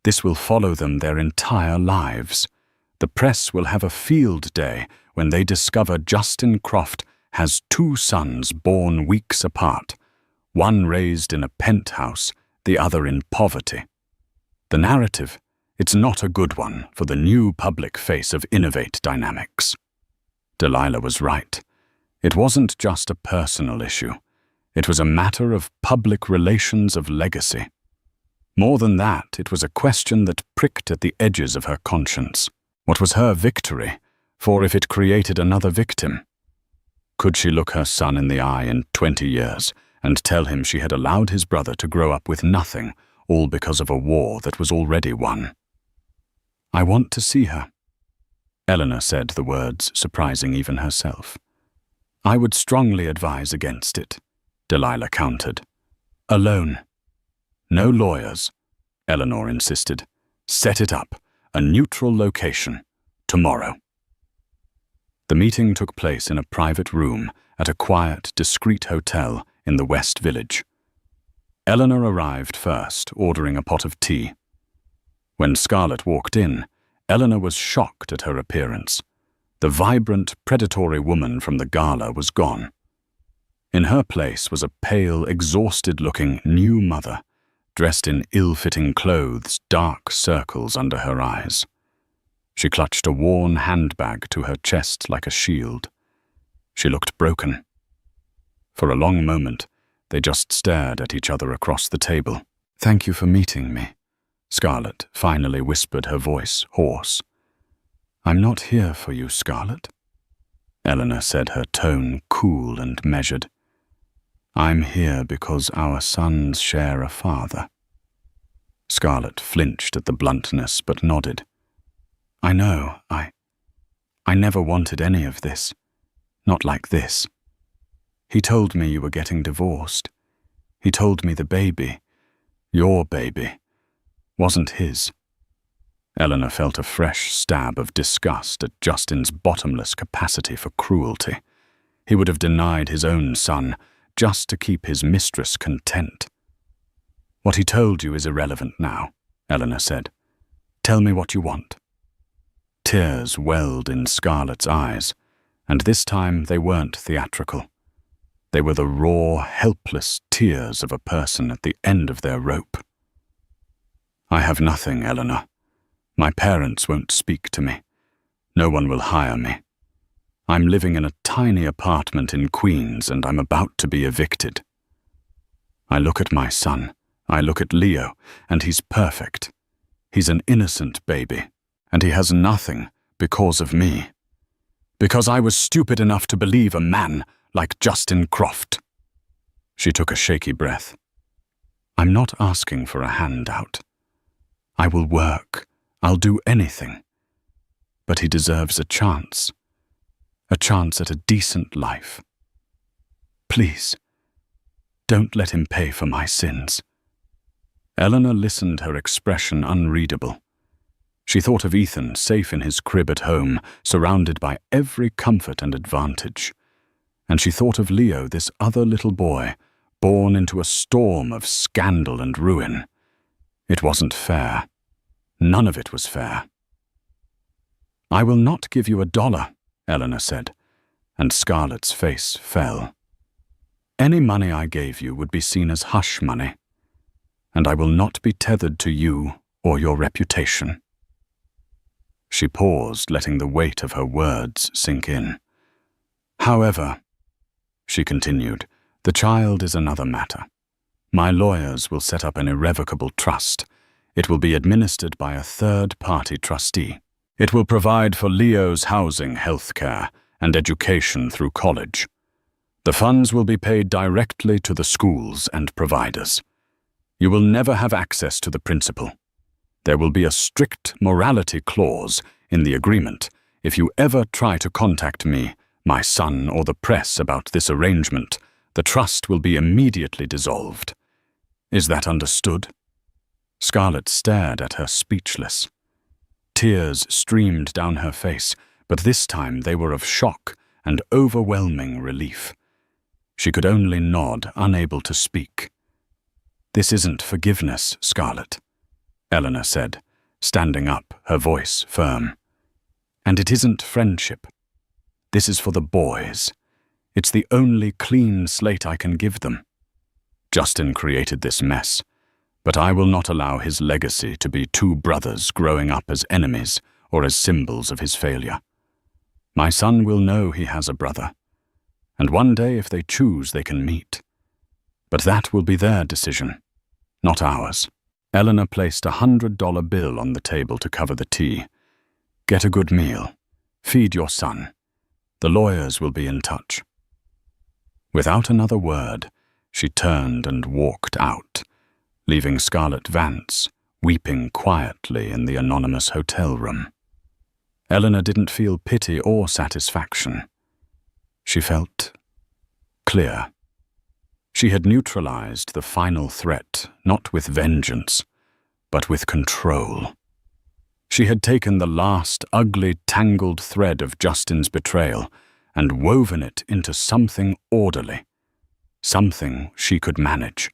This will follow them their entire lives. The press will have a field day when they discover Justin Croft has 2 sons born weeks apart, one raised in a penthouse, the other in poverty. The narrative, it's not a good one for the new public face of Innovate Dynamics. Delilah was right. It wasn't just a personal issue. It was a matter of public relations of legacy. More than that, it was a question that pricked at the edges of her conscience. What was her victory, for if it created another victim? Could she look her son in the eye in 20 years and tell him she had allowed his brother to grow up with nothing, all because of a war that was already won? I want to see her. Eleanor said the words surprising even herself. I would strongly advise against it, Delilah countered. Alone. No lawyers, Eleanor insisted. Set it up, a neutral location, tomorrow. The meeting took place in a private room at a quiet, discreet hotel in the West Village. Eleanor arrived first, ordering a pot of tea. When Scarlett walked in, Eleanor was shocked at her appearance. The vibrant, predatory woman from the gala was gone. In her place was a pale, exhausted-looking new mother, dressed in ill-fitting clothes, dark circles under her eyes. She clutched a worn handbag to her chest like a shield. She looked broken. For a long moment, they just stared at each other across the table. Thank you for meeting me, Scarlett finally whispered, her voice hoarse. I'm not here for you, Scarlett, Eleanor said, her tone cool and measured. I'm here because our sons share a father. Scarlett flinched at the bluntness but nodded. I know, I never wanted any of this. Not like this. He told me you were getting divorced. He told me the baby, your baby, wasn't his. Eleanor felt a fresh stab of disgust at Justin's bottomless capacity for cruelty. He would have denied his own son just to keep his mistress content. What he told you is irrelevant now, Eleanor said. Tell me what you want. Tears welled in Scarlett's eyes, and this time they weren't theatrical. They were the raw, helpless tears of a person at the end of their rope. I have nothing, Eleanor. My parents won't speak to me. No one will hire me. I'm living in a tiny apartment in Queens and I'm about to be evicted. I look at my son, I look at Leo, and he's perfect. He's an innocent baby, and he has nothing because of me. Because I was stupid enough to believe a man like Justin Croft. She took a shaky breath. I'm not asking for a handout. I will work. I'll do anything. But he deserves a chance at a decent life. Please, don't let him pay for my sins. Eleanor listened, her expression unreadable. She thought of Ethan, safe in his crib at home, surrounded by every comfort and advantage. And she thought of Leo, this other little boy, born into a storm of scandal and ruin. It wasn't fair. None of it was fair. I will not give you $1, Eleanor said, and Scarlett's face fell. Any money I gave you would be seen as hush money. and I will not be tethered to you or your reputation." She paused, letting the weight of her words sink in. "However," she continued, "the child is another matter. My lawyers will set up an irrevocable trust. It will be administered by a third-party trustee. It will provide for Leo's housing, healthcare, and education through college. The funds will be paid directly to the schools and providers. You will never have access to the principal. There will be a strict morality clause in the agreement. If you ever try to contact me, my son, or the press about this arrangement, the trust will be immediately dissolved. Is that understood?" Scarlett stared at her, speechless. Tears streamed down her face, but this time they were of shock and overwhelming relief. She could only nod, unable to speak. "This isn't forgiveness, Scarlett," Eleanor said, standing up, her voice firm. "And it isn't friendship. This is for the boys. It's the only clean slate I can give them. Justin created this mess, but I will not allow his legacy to be two brothers growing up as enemies or as symbols of his failure. My son will know he has a brother, and one day if they choose they can meet. But that will be their decision, not ours." Eleanor placed $100 bill on the table to cover the tea. "Get a good meal. Feed your son. The lawyers will be in touch." Without another word, she turned and walked out, leaving Scarlett Vance weeping quietly in the anonymous hotel room. Eleanor didn't feel pity or satisfaction. She felt clear. She had neutralized the final threat, not with vengeance, but with control. She had taken the last ugly, tangled thread of Justin's betrayal and woven it into something orderly, something she could manage.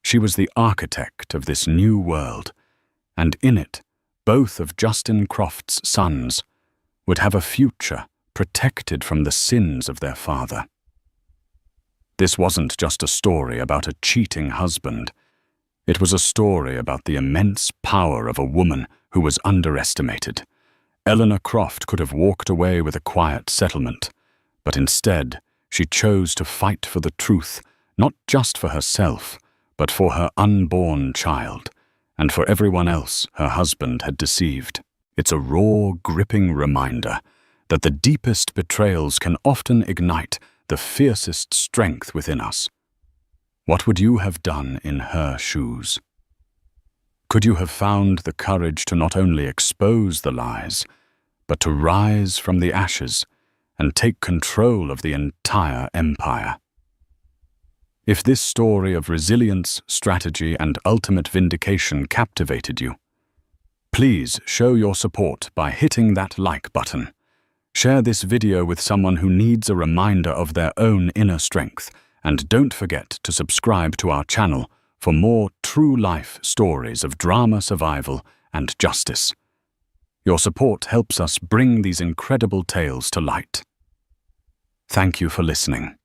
She was the architect of this new world, and in it, both of Justin Croft's sons would have a future protected from the sins of their father. This wasn't just a story about a cheating husband. It was a story about the immense power of a woman who was underestimated. Eleanor Croft could have walked away with a quiet settlement, but instead she chose to fight for the truth, not just for herself, but for her unborn child, and for everyone else her husband had deceived. It's a raw, gripping reminder that the deepest betrayals can often ignite the fiercest strength within us. What would you have done in her shoes? Could you have found the courage to not only expose the lies, but to rise from the ashes and take control of the entire empire? If this story of resilience, strategy, and ultimate vindication captivated you, please show your support by hitting that like button. Share this video with someone who needs a reminder of their own inner strength, and don't forget to subscribe to our channel for more true-life stories of drama, survival, and justice. Your support helps us bring these incredible tales to light. Thank you for listening.